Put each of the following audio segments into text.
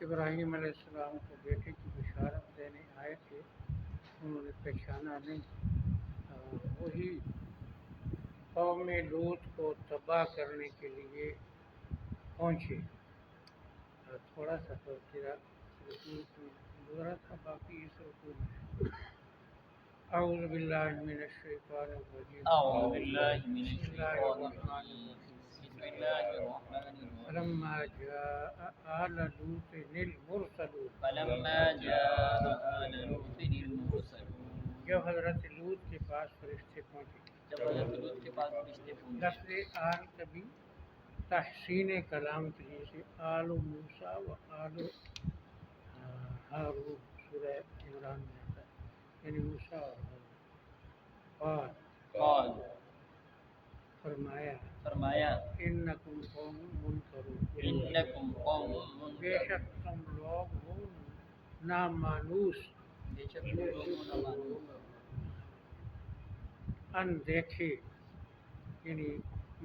ابراہیم علیہ السلام کو بیٹے کی بشارت دینے آئے تھے، انہوں نے پہچانا نہیں، وہی قوم لوط کو تباہ کرنے کے لیے پہنچے۔ تھوڑا سا تو گزرا تھا، باقی اس رکوع میں اعوذ باللہ من الشیطان الرجیم أعوذ بالله من بسم اللہ الشيطان الرحمن الرجيم الرحیم بسم الله الرحمن الرحيم فلما جاء آل لوط المرسلون، فلما جاء آل لوط المرسلون جب حضرت لوط کے پاس فرشتے پہنچے۔ جب حضرت لوط کے پاس فرشتے پہنچے، لفظ آل کبھی تحسین کلام کے لیے سے آل موسیٰ و آل ہارون سورہ عمران میں آتا ہے، یعنی موسیٰ اور ہارون۔ قال فرمایا انکم قوم منکرون، إنكم قوم بے منكرون، شک تم لوگ ہو نامانوس، بے شک تم لوگوں نے معلوم اندیکھے، یعنی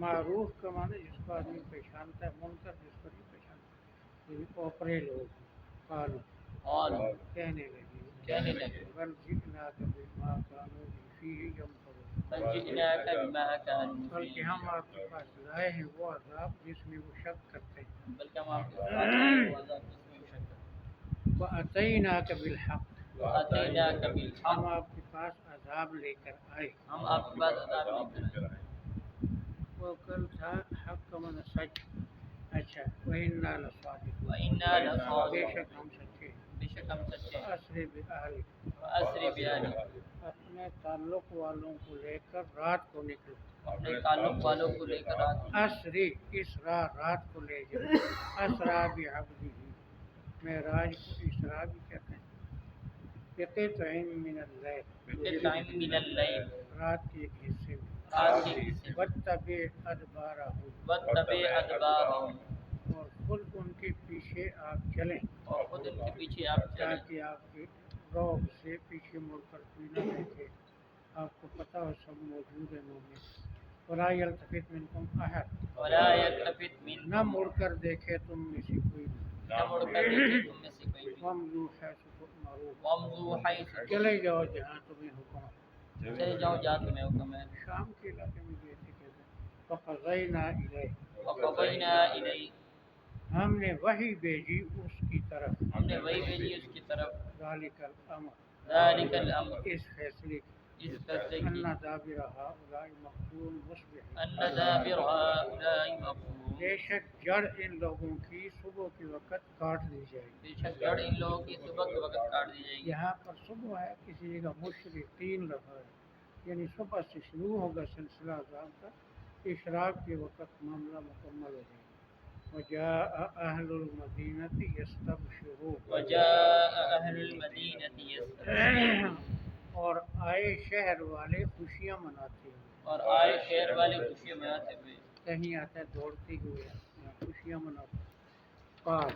معروف کا معنی جس کو آدمی پہچانتا ہے، منکر جس کو نہیں پہچانتا، یعنی اوپرے لوگ۔ قالوا قال کہنے کہنے لگے لگے بل جئناک بما كانوا فیہ یمترون، بل جئناک بما كانوا بلکہ فيه ہم آپ کے پاس لائے ہیں وہ عذاب جس میں وہ شک کرتے ہیں۔ بلکہ ہم آپ کے پاس آئے ہیں وہ عذاب جس میں شک کرتے وَأَتَيْنَاكَ بِالْحَقِّ، ہیں۔ وَأَتَيْنَاكَ ہم بِالْحَقِّ، آپ کے پاس عذاب لے کر آئے۔ ہم آپ کے پاس عذاب لے کر آئے۔ وہ کل تھا حق کا معنی سچ، اچھا وَإِنَّا لَصَادِقُونَ، وَإِنَّا بے لَصَادِقُونَ، شک ہم سچے ہیں۔ بے شک ہم سچے ہیں۔ فَأَسْرِ بِأَهْلِكَ، وَأَسْرِ بِأَهْلِكَ، اپنے تعلق والوں کو لے کر رات کو نکلو۔ اپنے تعلق والوں کو لے کر رات کو اسری اسرا رات کو لے جاؤ، اسرا بعبدہ، معراج کو اسرا بھی کہتے ہیں، بقطع من اللیل، بقطع من اللیل، رات کے ایک حصے میں، رات کے حصے میں، واتبع ادبارہم، واتبع ادبارہم، اور خود ان کے پیچھے آپ چلیں، اور خود ان کے پیچھے آپ چلیں، تاکہ آپ کے رعب سے پیچھے مڑ کر کوئی نہ دیکھے، آپ کو پتہ ہو سب موجود ہے مومن۔ ولا یلتفت منکم احد، ولا یلتفت منکم، نہ مڑ کر دیکھے تم میں سے کوئی بھی، نہ مڑ کر دیکھے تم میں سے کوئی بھی، وامضوا حیث تؤمرون، وامضوا حیث چلے جاؤ جہاں تمہیں حکم ہے۔ چلے جاؤ جہاں تمہیں حکم ہے۔ شام کے علاقے میں گئے تھے کہتے ہیں فقضینا الیہ، وقضینا الیہ، ہم نے وحی بھیجی اس کی طرف، ہم نے وہی بھیجی اس کی طرف، ذالک الامر، ذالک الامر، اس فیصلے کی، اس فیصلے ان کی، دابر ہؤلاء مقطوع مصبحین، ان دابر ہؤلاء مقطوع، بے شک جڑ ان لوگوں کی صبح کے وقت کاٹ دی جائے گی۔ بے شک جڑ ان لوگوں کی صبح کے وقت کاٹ دی جائے گی۔ یہاں پر صبح ہے، کسی جگہ مشرقین لفظ ہے، یعنی صبح سے شروع ہوگا سلسلہ عذاب کا، اشراق کے وقت معاملہ مکمل ہو جائے گا۔ وجاء اہل المدینہ یستبشرون، وجاء اہل المدینہ یستبشرون، اور آئے شہر والے خوشیاں مناتے ہوئے، اور آئے شہر والے خوشیاں مناتے ہوئے، کہیں آتا ہے دوڑتے ہوئے، یہاں خوشیاں مناتے ہوئے۔ قال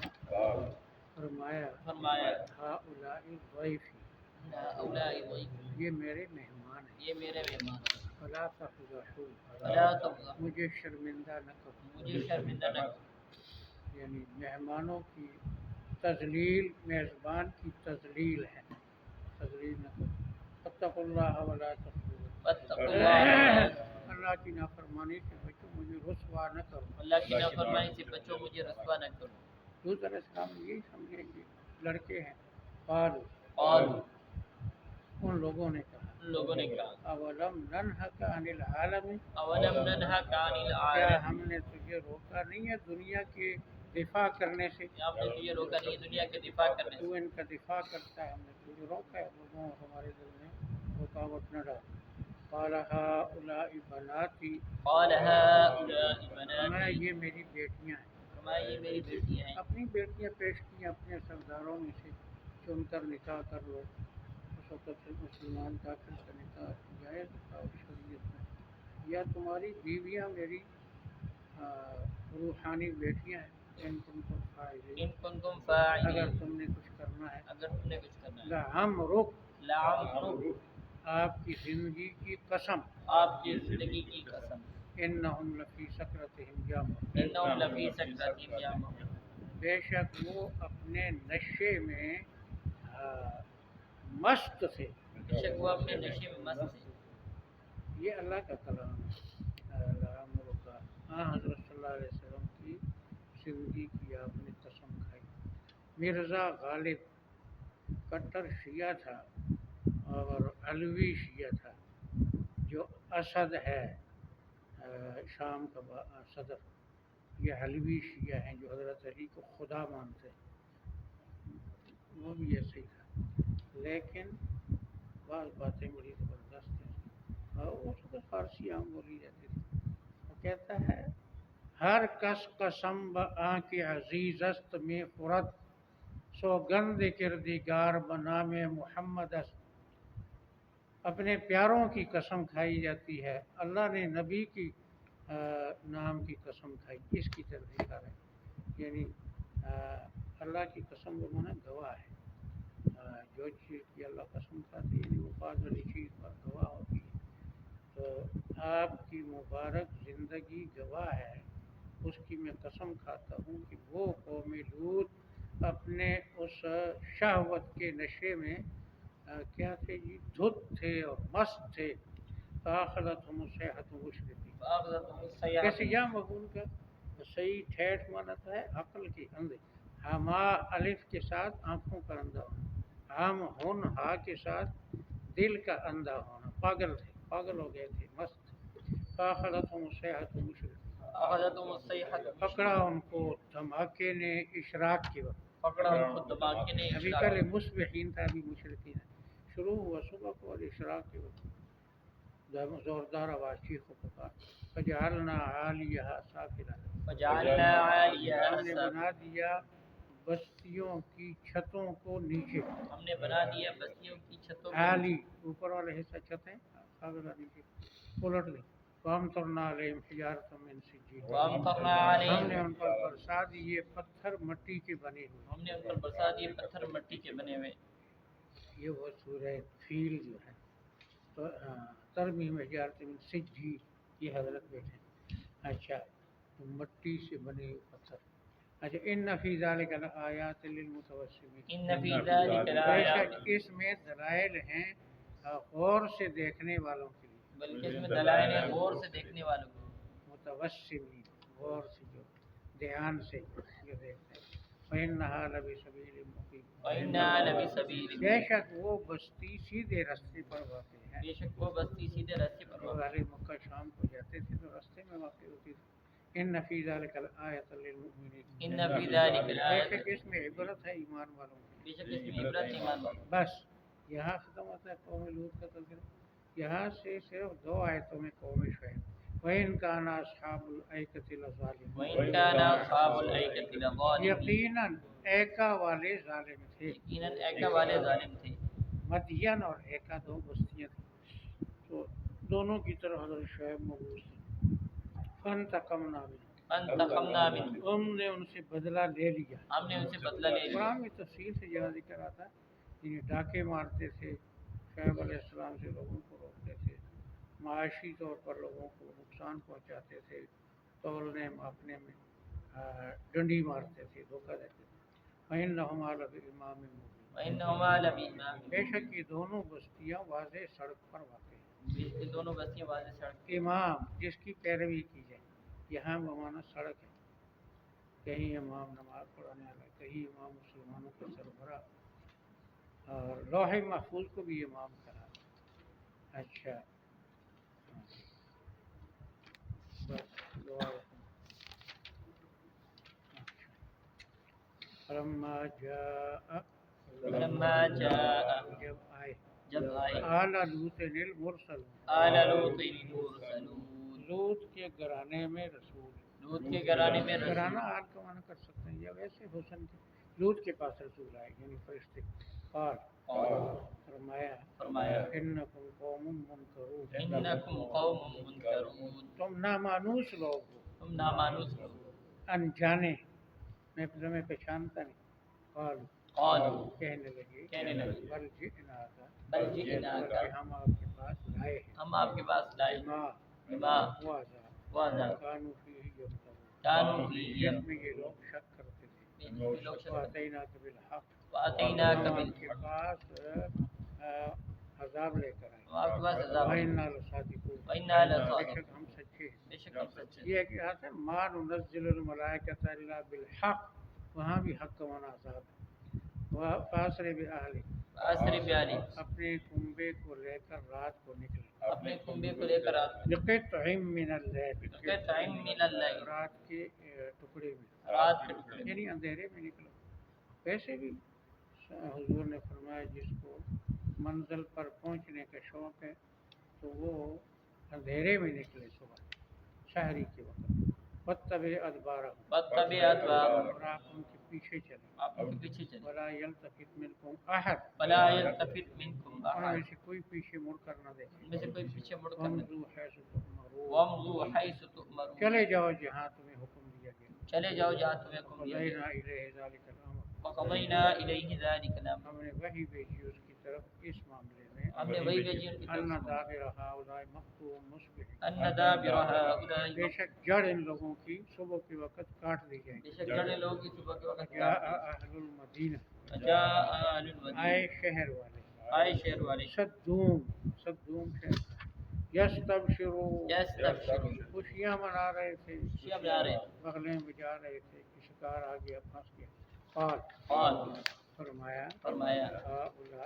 فرمایا ہؤلاء ضیفی، ہؤلاء ضیفی، یہ میرے مہمان ہیں، یہ میرے مہمان ہیں، فلا تفضحون، فلا تفضحون، مجھے شرمندہ نہ کرو، مجھے شرمندہ نہ کرو، یعنی مہمانوں کی تذلیل میزبان کی تذلیل ہے، تذلیل نہ کرو۔ فاتقوا اللہ ولا تخزون، واتقوا اللہ، اللہ کی نافرمانی سے بچو، مجھے رسوا نہ کرو۔ اللہ کی نافرمانی سے بچو، مجھے رسوا نہ کرو۔ لوط علیہ السلام یہی سمجھیں گے لڑکے ہیں۔ قالوا، قالوا، ان لوگوں نے کہا، ان لوگوں نے کہا، اولم ننہک عن العالمین، اولم ننہک عن کیا العالمین، ہم نے تجھے روکا نہیں ہے دنیا کے دفاع کرنے سے؟ کیا ہم نے تجھے روکا نہیں ہے دنیا کے دفاع کرنے تو سے؟ ان کا دفاع کرتا ہے، ہم نے تجھے روکا ہے، لوگوں ہمارے دل میں رکاوٹ نہ ڈال۔ قال ہؤلاء بناتی، قال ہؤلاء فرمایا بناتی، یہ میری بیٹیاں ہیں۔ فرمایا یہ میری بیٹیاں ہیں۔ اپنی بیٹیاں پیش کی اپنے سرداروں میں سے، چن کر نکاح کر لو۔ اس وقت مسلمان کافر کا نکاح جائز تھا اس شریعت میں۔ یا تمہاری بیویاں میری روحانی بیٹیاں ہیں، ان کنتم فاعلین، ان کنتم اگر فاعلین، تم نے کچھ کرنا ہے۔ اگر تم نے کچھ کرنا ہے۔ لعمرک، لعمرک، آپ کی زندگی کی قسم، آپ کی زندگی کی قسم، انہم لفی سکرتہم یعمہون، انہم لفی سکرتہم یعمہون، بے شک وہ اپنے نشے میں مست تھے. بے شک وہ اپنے نشے میں مست تھے. یہ اللہ کا کلام ہے. کا حضرت صلی اللہ علیہ وسلم کی زندگی کی آپ نے قسم کھائی. مرزا غالب کٹر شیعہ تھا اور علوی شیعہ تھا. جو اسد ہے شام کا صدر، یہ حلوی شیعہ ہیں جو حضرت علی کو خدا مانتے ہیں. وہ بھی ایسے ہی تھا، لیکن بعض باتیں بڑی زبردست ہیں. اور اس کو فارسی عام بولی جاتی تھی. وہ کہتا ہے ہر کس قسم بآں کے عزیز است میں خورد، سوگند کردگار بنام محمد است. اپنے پیاروں کی قسم کھائی جاتی ہے، اللہ نے نبی کی نام کی قسم کھائی. اس کی تردید ہے، یعنی اللہ کی قسم وہ مانا گواہ ہے. جو چیز کی اللہ قسم کھاتی ہے یعنی وہ بعض والی چیز پر گواہ ہوتی ہے. تو آپ کی مبارک زندگی گواہ ہے، اس کی میں قسم کھاتا ہوں کہ وہ قوم لوط اپنے اس شہوت کے نشے میں کیا تھے جی، دھت تھے اور مست تھے. فاخذتهم الصیحۃ مشرقین. کیسے یا مفعول کا صحیح ٹھیٹھ مانا ہے عقل کی اندھے. ہما الف کے ساتھ آنکھوں کا اندھا ہونا، ہم ہن ہا کے ساتھ دل کا اندھا ہونا. پاگل تھے، پاگل ہو گئے تھے، مست. فاخذتهم الصیحۃ مشرقین. پکڑا ان کو دھماکے نے اشراق کے وقت. پکڑا ان کو دھماکے نے ابھی پہلے مصبحین تھا، ابھی مشرقین ہے. شروع ہوا صبح کو اور اشراق کے وقت زوردار آواز چیخ و پکار. فجعلنا عالیہا سافلہا. وجعلنا عالیہا ہم نے بنا دیا بستیوں کی چھتوں کو نیچے. ہم نے بنا دیا بستیوں کی چھتوں کو عالی اوپر والا حصہ چھت ہے، سافلہ نیچے. الٹ لیں. وامطرنا علیہم حجارۃ من سجیل. وامطرنا ہم علیہم، نے ان پر برسا دیے پتھر مٹی کے بنے ہوئے. ہم نے ان پر برسا دیے پتھر مٹی کے بنے ہوئے. یہ وہ سورہ فیل جو ہے تو ترمیم حجارۃ من سجیل، یہ حضرت بیٹھے. اچھا، تو مٹی سے بنے ہوئے پتھر. اچھا، ان فی ذلک لآیات للمتوسمین. ان فی ذلک بے لآیات، شک اس میں دلائل ہیں غور سے دیکھنے والوں کے لیے. بلکہ اس میں دلائل ہیں غور سے دیکھنے والوں کو. متوسمین، غور سے جو دھیان سے جو دیکھتے ہیں. وَإِنَّهَا لَبِسَبِيلٍ مُقِيمٍ. وَإِنَّهَا لَبِسَبِيلٍ، بے شک وہ بستی سیدھے راستے پر واقع ہے. بے شک وہ بستی سیدھے راستے پر جو واقع اہل مکہ شام کو جاتے تھے تو راستے میں واقع ہوتی تھی. ان فی ذلک لآیۃ للمؤمنین. ان فی ذلک بے لآیات، شک اس میں عبرت ہے ایمان والوں کے بے شک اس میں عبرت ہے ایمان والوں. بس یہاں ختم ہوتا ہے قوم لوط کا تذکرہ. یہاں سے صرف 2 آیتوں میں قوم شعیب. وَإِنْ كَانَ أَصْحَابُ الْأَيْكَةِ لَظَالِمِينَ. وَإِنْ كَانَ أَصْحَابُ الْأَيْكَةِ لَظَالِمِينَ، یقیناً ایکا والے ظالم تھے. یقیناً ایکا والے ظالم تھے. مدین اور ایکا 2 بستیاں تھیں، تو دونوں کی طرف حضرت شعیب مبعوث تھے. فانتقمنا منہم، فانتقمنا منہم، ہم نے ان سے بدلہ لے لیا. ہم نے ان سے بدلہ لے لیا. قرآن میں تفصیل سے جہاں ذکر آتا ہے، یعنی ڈاکے مارتے تھے، شعیب علیہ السلام سے لوگوں کو روکتے تھے، معاشی طور پر لوگوں کو نقصان پہنچاتے تھے، تولنے ماپنے میں ڈنڈی مارتے تھے، دھوکہ دیتے تھے. وَإِنَّهُمَا لَبِإِمَامٍ مُّبِينٍ. وَإِنَّهُمَا لَبِإِمَامٍ بے شک یہ دونوں بستیاں واضح سڑک پر واقع ہیں. مبین، یہ دونوں بستیاں واضح سڑک. امام جس کی پیروی کی جائے، یہاں بمانا سڑک ہے. کہیں امام نماز پڑھانے والا، کہیں امام مسلمانوں کا سربراہ، اور لوح محفوظ کو بھی امام کہا. اچھا، بس دعا. فلما جاء، فلما جاء، جب آئے، جب آئے، آل لوط المرسلون، آل لوط المرسلون، لوط کے گھرانے میں رسول. لوط کے گھرانے میں گھرانہ رسول. آل کا معنی کر سکتے ہیں، یا ویسے حسن کے لوط کے پاس رسول آئے یعنی فرشتے. قال، فرمایا، فرمایا، انکم قوم منکرون، انکم قوم منکرون، تم نامانوس لوگ ہو. تم نامانوس لوگ ہو. انجانے، میں تمہیں پہچانتا نہیں. قالوا، قالوا، کہنے لگے، کہنے لگے، بل جئناک، بل جئناک، بلکہ ہم آپ کے پاس لائے ہیں. ہم آپ کے پاس لائے بما، بما واضح، واضح کانوا فیہ یمترون، کانوا فیہ جس میں یہ لوگ شک کرتے تھے. کوئی لوگ شک کرتے وَأَتَيْنَاكَ بِالْحَقِّ وَأَتَيْنَاكَ ہم آپ بِالْحَقِّ کے پاس عذاب لے کر آئے ہم آپ کے پاس عذاب ہے وَإِنَّا لَصَادِقُونَ وَإِنَّا بے لَصَادِقُونَ شک ہم سچے ہیں بے شک ہم سچے ہیں یہ کہ آتا ہے مَا نُنَزِّلُ الْمَلَائِكَةَ إِلَّا بِالْحَقِّ وہاں بھی حق کا معنی عذاب ہے فَأَسْرِ بِأَهْلِكَ آسر بیالی اپنے کنبے کو لے کر رات کو نکلے اپنے کنبے کو لے کر آتے بِقِطْعٍ مِّنَ اللَّيْلِ قطع من اللیل رات کے ٹکڑے میں رات کے ٹکڑے میں یعنی اندھیرے میں نکلو ویسے بھی حضور نے فرمایا جس کو منزل پر پہنچنے کا شوق ہے تو وہ اندھیرے میں نکلے صبح شہری کے وقت وَاتَّبِعْ أَدْبَارَهُمْ وَاتَّبِعْ أَدْبَارَهُمْ اور آپ ان کے پیچھے چلیں آپ ان کے پیچھے چلیں وَلَا يَلْتَفِتْ مِنْكُمْ أَحَدٌ وَلَا يَلْتَفِتْ مِنْكُمْ ان أَحَدٌ میں سے کوئی پیچھے مڑ کر نہ دیکھے ان میں سے کوئی پیچھے مڑ کر نہ وَامْضُوا حَيْثُ تُؤْمَرُونَ وَامْضُوا حَيْثُ تُؤْمَرُونَ چلے جاؤ جہاں تمہیں حکم دیا گیا چلے جاؤ جہاں تمہیں حکم دیا گیا وَقَضَيْنَا إِلَيْهِ ذَلِكَ الْأَمْرَ وَقَضَيْنَا إِلَيْهِ ذَلِكَ الْأَمْرَ ہم نے وحی بھیجی اس کی طرف اس معاملے میں ہم نے وہی بھیجی ان کی ان طرف دابر هؤلاء مقطوع مصبح ان دابر هؤلاء بے شک جڑ ان لوگوں کی صبح کے وقت کاٹ دی جائے بے گی شک جڑے لوگوں کی صبح کے وقت جاء اہل المدینہ جاء اہل المدینہ آئے شہر والے آئے شہر والے صدوم شہر یستبشرون یستبشرون خوشیاں منا رہے تھے خوشیاں منا رہے تھے بغلیں بجا رہے تھے کہ شکار آ گیا پھنس گیا قال قال فرمایا فرمایا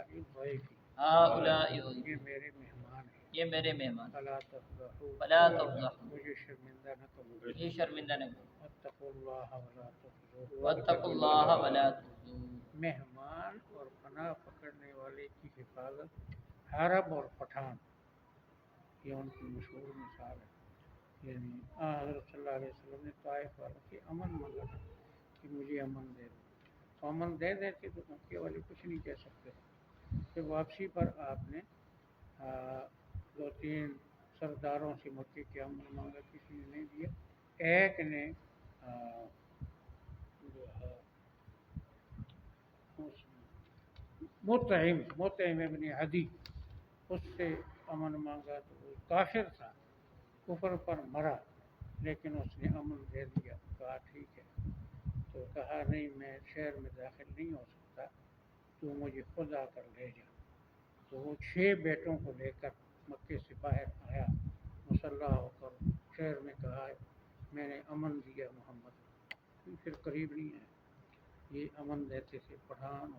ضیفی هؤلاء یہ میرے مہمان ہیں یہ میرے مہمان فلا تفضحوا فلا تفضحوا مجھے شرمندہ نہ کرو یہ شرمندہ نہ کرو واتقوا اللہ ولا تخزون واتقوا اللہ ولا تخزون مہمان اور پناہ پکڑنے والے کی حفاظت عرب اور پٹھان یہ ان کی مشہور مثال ہے یعنی حضرت صلی اللہ علیہ وسلم نے طائف والوں سے امن مانگا تھا کہ مجھے امن دے دو تو امن دے دیتے تو مکے والے کچھ نہیں کہہ سکتے پھر واپسی پر آپ نے 2-3 سرداروں سے مکے کے امن مانگا کسی نے نہیں دیا ایک نے جو ہے مطعم ابن عدی اس سے امن مانگا تو وہ کافر تھا کفر پر مرا لیکن اس نے امن دے دیا کہا ٹھیک ہے تو کہا نہیں میں شہر میں داخل نہیں ہو سکتا تو مجھے خود آ کر لے جا تو وہ 6 بیٹوں کو لے کر مکے سے باہر آیا مسلح ہو کر شہر میں کہا میں نے امن دیا محمد پھر قریب نہیں ہے یہ امن دیتے تھے پٹھان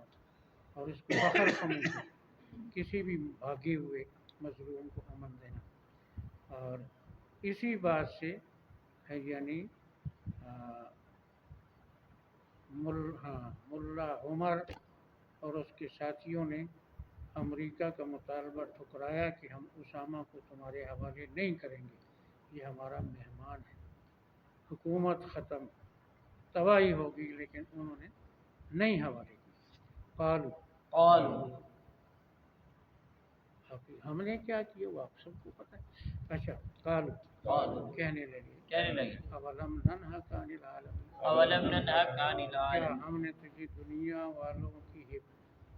اور اس کو فخر سمجھتے کسی بھی بھاگے ہوئے مظلوم کو امن دینا اور اسی بات سے یعنی ملا عمر اور اس کے ساتھیوں نے امریکہ کا مطالبہ ٹھکرایا کہ ہم اسامہ کو تمہارے حوالے نہیں کریں گے یہ ہمارا مہمان ہے حکومت ختم تباہی ہوگی لیکن انہوں نے نہیں حوالے کی قالوا ہم نے کیا کیا وہ آپ سب کو پتہ ہے اچھا قالوا کہنے لگے اولم ننہک عن العالمین اولم ننہک عن کیا العالمین ہم نے تجھے دنیا والوں کی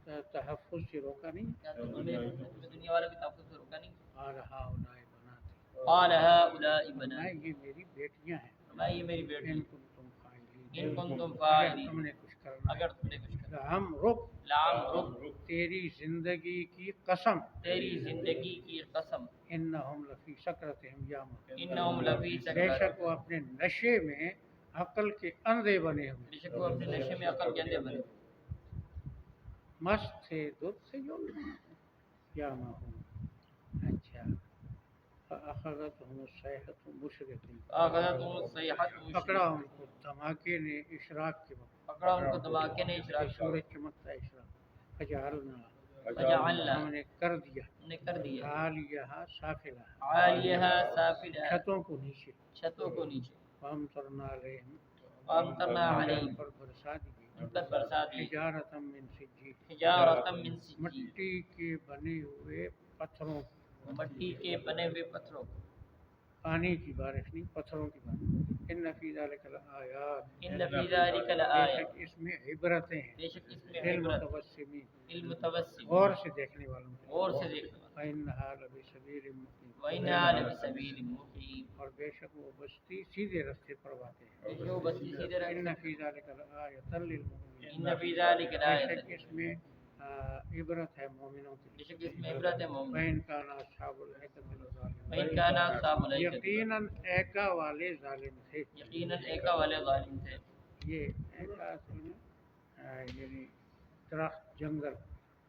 تحفظ سے روکا نہیں کیا تمہیں دنیا والوں کی تحفظ سے روکا نہیں قال هؤلاء بناتي قال هؤلاء بناتي یہ میری بیٹیاں ہیں فرمایا یہ میری بیٹی ان کنتم فاعلین ان کنتم اگر فاعلین تم نے کچھ کرنا اگر تم نے کچھ کرنا لعمرک لعمرک تیری زندگی کی قسم تیری زندگی کی قسم انہم لفی سکرتہم یعمہون انہم لفی بے سکرات شک وہ اپنے نشے میں عقل کے اندھے بنے ہوئے بے شک وہ اپنے نشے میں عقل کے اندھے بنے مست تھے دودھ سے جو یعمہون اچھا فاخذتهم الصیحة مشرقین آخذتهم الصیحة پکڑا ان کو دھماکے نے اشراق کے وقت پکڑا ان کو دھماکے نے اشراق کیا سورج چمکتا ہے اشراق فجعلنا فجعلنا ہم نے کر دیا نے کر دیا عالیہا سافلہ عالیہا سافلہ چھتوں کو نیچے چھتوں کو نیچے فامطرنا علیہم وامطرنا علیہم ان پر برسا دیے ان پر برسا دی حجارۃ من سجیل حجارۃ من سجیل مٹی کے بنے ہوئے پتھروں مٹی کے بنے ہوئے پتھروں پانی کی بارش نہیں پتھروں کی بارش ان فی ذلک لآیات ان فی ذلک بے لآیات شک اس میں عبرتیں ہیں بے شک اس میں عبرت للمتوسمین للمتوسم غور سے دیکھنے والوں کے غور سے دیکھنا فإنها لبسبیل مقیم وَإِنَّهَا لَبِسَبِيلٍ مُقِيمٍ اور بے شک وہ بستی سیدھے رستے پر واقع ہے جو بستی سیدھے ان راستے فی ذلک لآیۃ للمؤمنین ان فی ذلک بے لآیۃ شک اس میں عبرت ہے مومنوں کے بے شک اس میں عبرت ہے مومن وَإِنْ كَانَ أَصْحَابُ الْأَيْكَةِ لَظَالِمِينَ وَإِنْ كَانَ أَصْحَابُ الْأَيْكَةِ یقیناً ایکا والے ظالم تھے یقیناً ایکا والے ظالم تھے یہ ایکا اصل میں یعنی درخت جنگل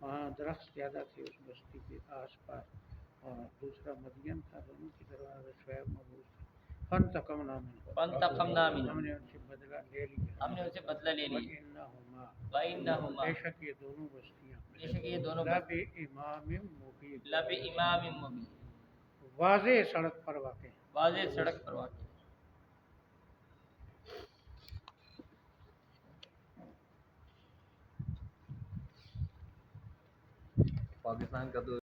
وہاں درخت زیادہ تھے اس بستی کے آس پاس اور دوسرا مدین تھا دونوں کی طرف حضرت شعیب مبعوث تھے فانتقمنا منهم فانتقمنا ہم منهم نے ان سے بدلہ لے لیا ہم نے ان سے بدلہ لے لیا وَإِنَّهُمَا وَإِنَّهُمَا بے شک یہ دونوں بستیاں بے شک یہ دونوں لَبِإِمَامٍ مُبِينٍ لَبِإِمَامٍ مُبِينٍ واضح سڑک پر واقع ہیں واضح سڑک پر واقع ہے پاکستان کا تو